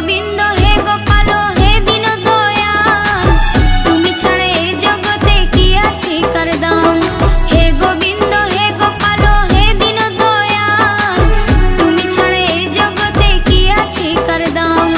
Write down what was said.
গোবিন্দ হে গোপাল হে দীন দয়াল, তুমি ছাড়া এই জগতে কি আছে কার দাম। হে গোবিন্দ হে গোপাল হে দীন দয়াল, তুমি ছাড়া এই জগতে কি আছে কার দাম।